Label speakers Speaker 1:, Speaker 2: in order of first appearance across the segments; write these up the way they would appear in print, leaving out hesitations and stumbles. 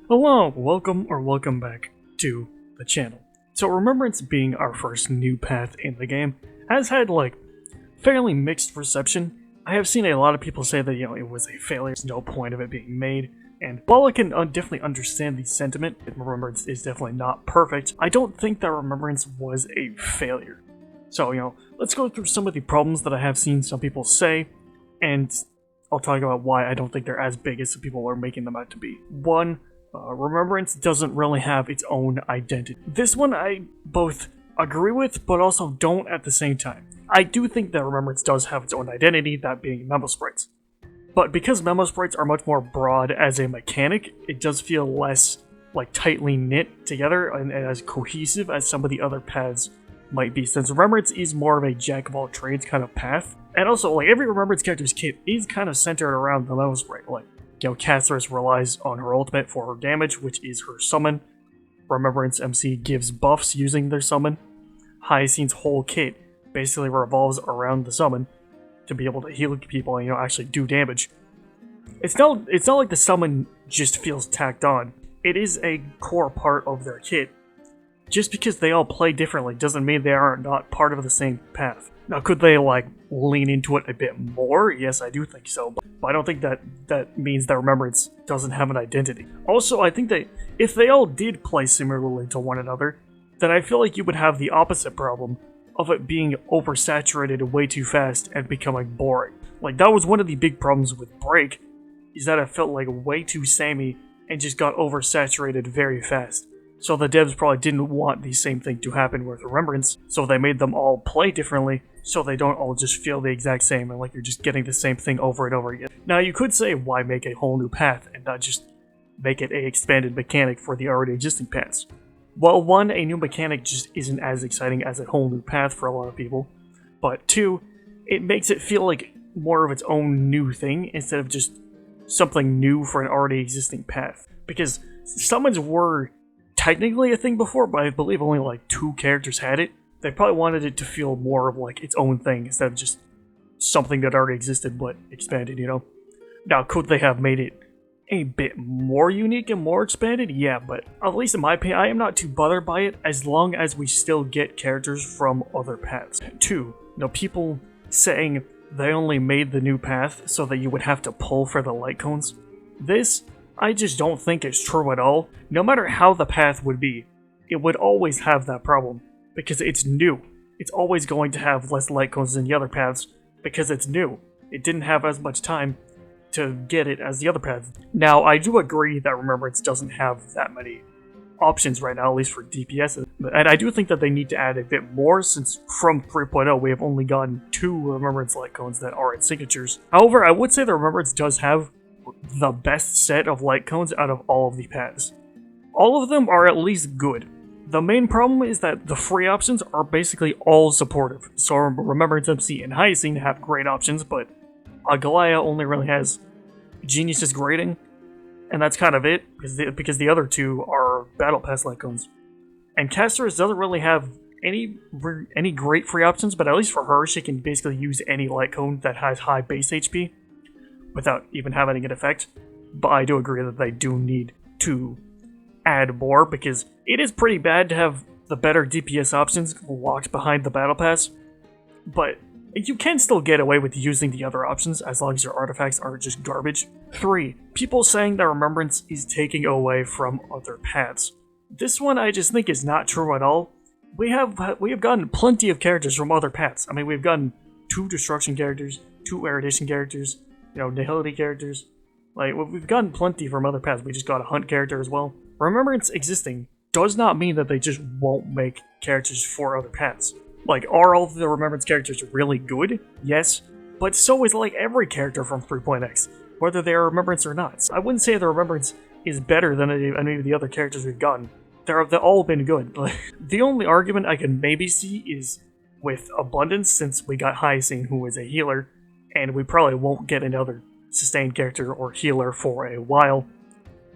Speaker 1: Hello, welcome back to the channel. So Remembrance being our first new path in the game has had fairly mixed reception. I have seen a lot of people say that it was a failure, there's no point of it being made, and while I can definitely understand the sentiment, Remembrance is definitely not perfect, I don't think that Remembrance was a failure. So let's go through some of the problems that I have seen some people say, and I'll talk about why I don't think they're as big as some people are making them out to be. One, Remembrance doesn't really have its own identity. This one I both agree with, but also don't at the same time. I do think that Remembrance does have its own identity, that being memo sprites. But because memo sprites are much more broad as a mechanic, it does feel less tightly knit together and as cohesive as some of the other paths might be, since Remembrance is more of a jack-of-all-trades kind of path. And also, every Remembrance character's kit is kind of centered around the memo sprite. Casteress relies on her ultimate for her damage, which is her summon. Remembrance MC gives buffs using their summon. Hyacine's whole kit basically revolves around the summon to be able to heal people and actually do damage. It's not like the summon just feels tacked on. It is a core part of their kit. Just because they all play differently doesn't mean they are not part of the same path. Now, could they lean into it a bit more? Yes, I do think so, but I don't think that means that Remembrance doesn't have an identity. Also, I think that if they all did play similarly to one another, then I feel like you would have the opposite problem of it being oversaturated way too fast and becoming boring. That was one of the big problems with Break, is that it felt way too samey and just got oversaturated very fast. So the devs probably didn't want the same thing to happen with Remembrance, so they made them all play differently, so they don't all just feel the exact same and you're just getting the same thing over and over again. Now you could say, why make a whole new path and not just make it a expanded mechanic for the already existing paths? Well, one, a new mechanic just isn't as exciting as a whole new path for a lot of people, but two, it makes it feel like more of its own new thing instead of just something new for an already existing path. Because summons were technically a thing before, but I believe only 2 characters had it. They probably wanted it to feel more of its own thing instead of just something that already existed but expanded, Now, could they have made it a bit more unique and more expanded? Yeah, but at least in my opinion, I am not too bothered by it as long as we still get characters from other paths. 2, people saying they only made the new path so that you would have to pull for the light cones. This, I just don't think it's true at all. No matter how the path would be, it would always have that problem, because it's new. It's always going to have less light cones than the other paths, because it's new. It didn't have as much time to get it as the other paths. Now, I do agree that Remembrance doesn't have that many options right now, at least for DPS, and I do think that they need to add a bit more, since from 3.0 we have only gotten 2 Remembrance light cones that are its signatures. However, I would say that Remembrance does have the best set of light cones out of all of the paths. All of them are at least good. The main problem is that the free options are basically all supportive. So Remembrance MC and Hyacine have great options, but Agalaya only really has Genius's Grading, and that's kind of it, because the other 2 are Battle Pass light cones. And Casteress doesn't really have any great free options, but at least for her, she can basically use any light cone that has high base HP without even having an effect. But I do agree that they do need to add more, because it is pretty bad to have the better DPS options locked behind the Battle Pass, but you can still get away with using the other options as long as your artifacts aren't just garbage. 3. People saying that Remembrance is taking away from other paths. This one I just think is not true at all. We have gotten plenty of characters from other paths. I mean, we've gotten 2 Destruction characters, 2 Erudition characters, Nihility characters. We've gotten plenty from other paths. We just got a Hunt character as well. Remembrance existing does not mean that they just won't make characters for other paths. Are all of the Remembrance characters really good? Yes, but so is every character from 3.x, whether they are Remembrance or not. I wouldn't say the Remembrance is better than any of the other characters we've gotten. They've all been good. The only argument I can maybe see is with Abundance, since we got Hyacine, who is a healer, and we probably won't get another sustained character or healer for a while.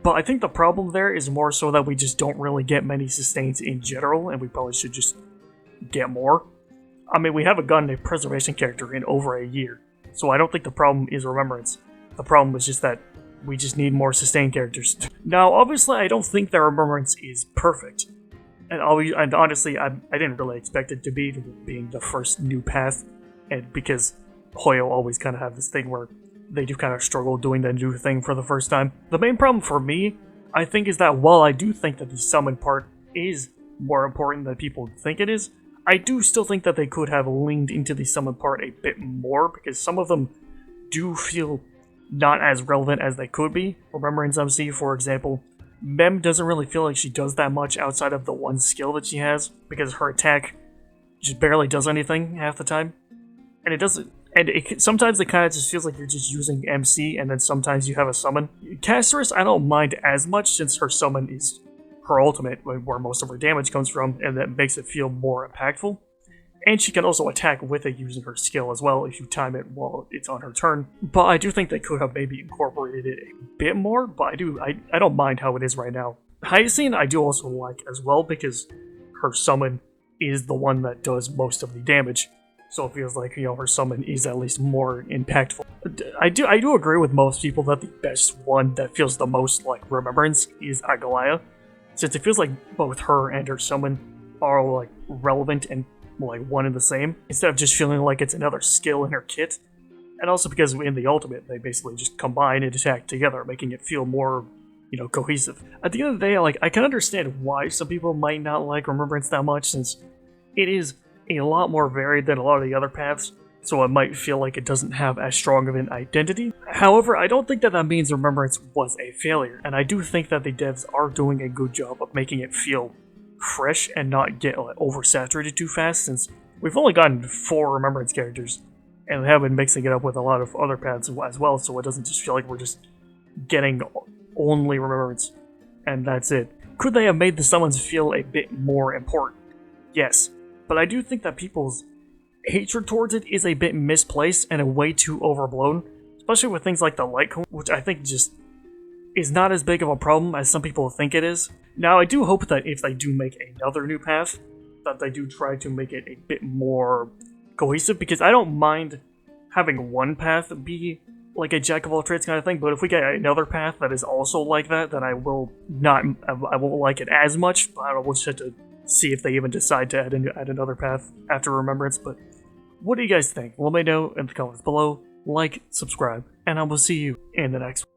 Speaker 1: But I think the problem there is more so that we just don't really get many sustains in general, and we probably should just get more. I mean, we haven't gotten a preservation character in over a year, so I don't think the problem is Remembrance. The problem is just that We just need more sustained characters. Now, obviously, I don't think that Remembrance is perfect. And honestly, I didn't really expect it to be, being the first new path, and because Hoyo always kind of have this thing where they do kind of struggle doing the new thing for the first time. The main problem for me, I think, is that while I do think that the summon part is more important than people think it is, I do still think that they could have leaned into the summon part a bit more, because some of them do feel not as relevant as they could be. Remembrance MC, for example, Mem doesn't really feel like she does that much outside of the one skill that she has, because her attack just barely does anything half the time. And it doesn't. And sometimes it kind of just feels like you're just using MC, and then sometimes you have a summon. Casteress, I don't mind as much, since her summon is her ultimate, where most of her damage comes from, and that makes it feel more impactful. And she can also attack with it using her skill as well if you time it while it's on her turn. But I do think they could have maybe incorporated it a bit more, but I don't mind how it is right now. Hyacinth I do also like as well, because her summon is the one that does most of the damage. So it feels like, her summon is at least more impactful. I do agree with most people that the best one that feels the most like Remembrance is Agalaya, since it feels like both her and her summon are like relevant and like one and the same, instead of just feeling like it's another skill in her kit. And also because in the ultimate, they basically just combine and attack together, making it feel more, cohesive. At the end of the day, I can understand why some people might not like Remembrance that much, since it is a lot more varied than a lot of the other paths, so it might feel like it doesn't have as strong of an identity. However, I don't think that means Remembrance was a failure, and I do think that the devs are doing a good job of making it feel fresh and not get oversaturated too fast, since we've only gotten 4 Remembrance characters, and they have been mixing it up with a lot of other paths as well, so it doesn't just feel like we're just getting only Remembrance, and that's it. Could they have made the summons feel a bit more important? Yes, but I do think that people's hatred towards it is a bit misplaced and a way too overblown, especially with things like the light cone, which I think just is not as big of a problem as some people think it is. Now, I do hope that if they do make another new path, that they do try to make it a bit more cohesive, because I don't mind having one path be like a jack of all trades kind of thing, but if we get another path that is also like that, then I won't like it as much. I don't know, we'll just have to see if they even decide to add another path after Remembrance. But what do you guys think? Let me know in the comments below. Like, subscribe, and I will see you in the next one.